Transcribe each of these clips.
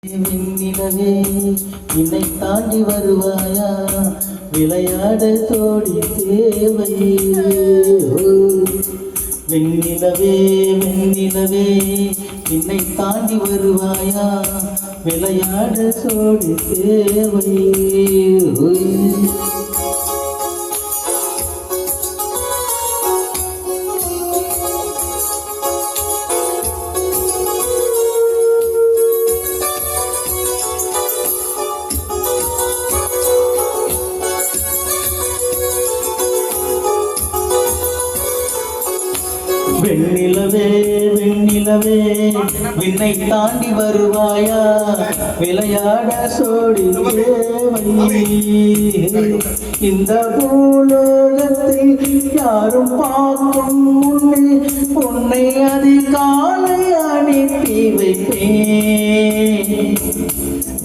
வெண்ணிலவே என்னை தாண்டி வருவாயா, விளையாட தோடி தேவை. வெண்ணிலவே வெண்ணிலவே என்னை தாண்டி வருவாயா, விளையாட தோடி தேவை. வெண்ணிலவே வெண்ணிலவே விண்ணை தாண்டி வருவாயா, விளையாட சோடி தேவை. இந்த பூலோகத்தில் யாரும் பார்க்கும் முன்னே உன்னை அதிகாலை அனுப்பி வைப்பேன்.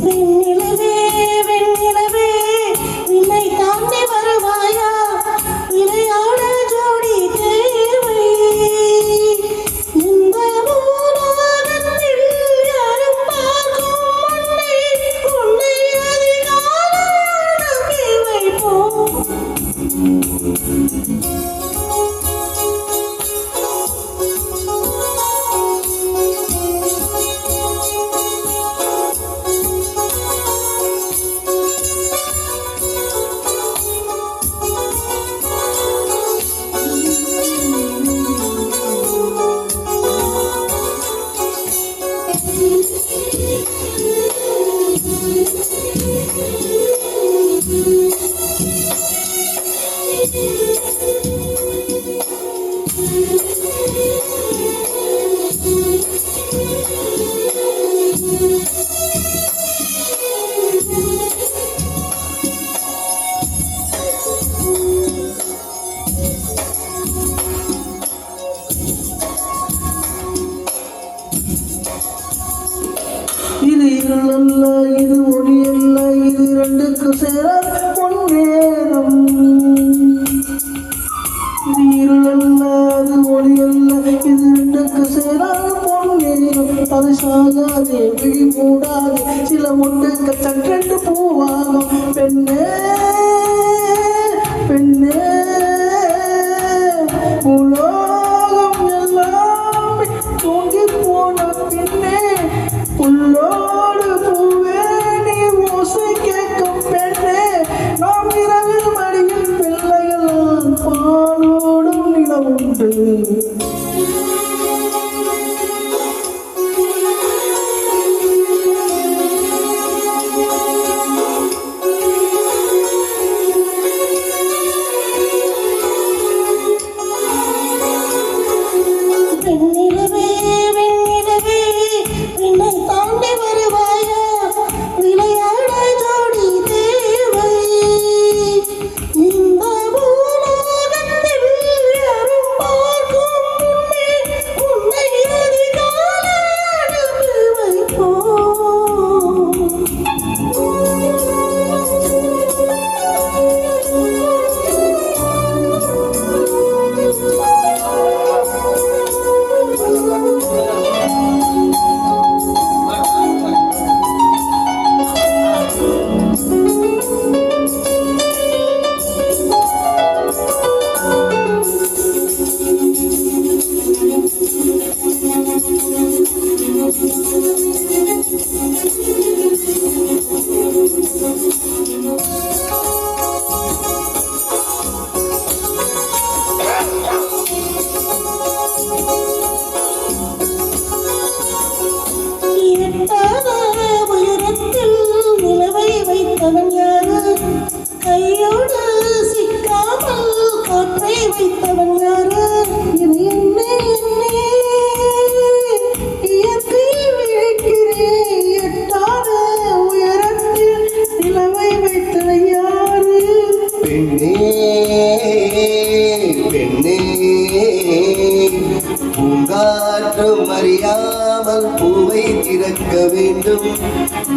வெண்ணிலவே வெண்ணிலவே விண்ணை தாண்டி வருவாயா, விளையாட ஜோடி தேவை. இந்த பூலோகத்தில் யாரும் பார்க்கும் முன்னே உன்னை அதிகாலை அனுப்பி வைப்போம். இது இருளல்ல, இது ஒளி அல்ல, இது ரெண்டுக்கு சேர பொன்னேரம். இது இருளல்ல, அது ஒளி அல்ல, இது ரெண்டுக்கு சேர பொன்னேரம். அது சாகாதே, விழி மூடாதே, சில முட்டுக்கு சற்றென்று பூவாகும். பெண்ணே பெண்ணே உலோகம் எல்லாம் தூங்கி போன பின்னே புல்லோடு பூவே நீ ஓசை கேட்கும் பெண்ணே. நாம் இரவில் மடியில் பிள்ளைகள் பாலோடும் நிலவுண்டு. வெண்ணிலவே வெண்ணிலவே விண்ணை தாண்டி வருவாயா, விளையாட ஜோடி தேவை. இந்த பூலோகத்தில் யாரும் பார்க்கும் முன்னே உன்னை அதிகாலை அனுப்பி வைப்போம். உயரத்தில் நிலவை வைத்தவன் யாரு? கையோடு சிக்காமல் காற்றை வைத்தவன் யாரு? இது என்ன இயற்கை விழிக்கிறேன். எட்டாத உயரத்தில் நிலவை வைத்தவன் யாரு? பெண்ணே பெண்ணே பூங்காற்றும் அறியாமல் பூவை திறக்க வேண்டும்,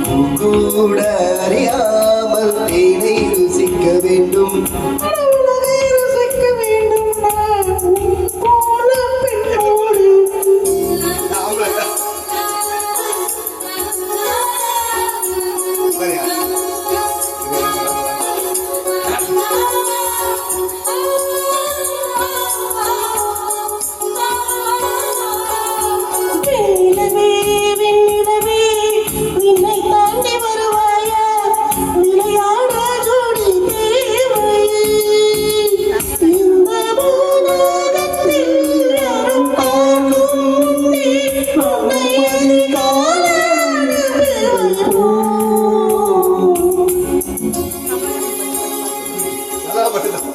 பூக்கூட அறியாமல் தேனை ருசிக்க வேண்டும். உலகை ரசிக்க வேண்டும் நான் உன் போல பெண்ணோடு. அப்படிதான்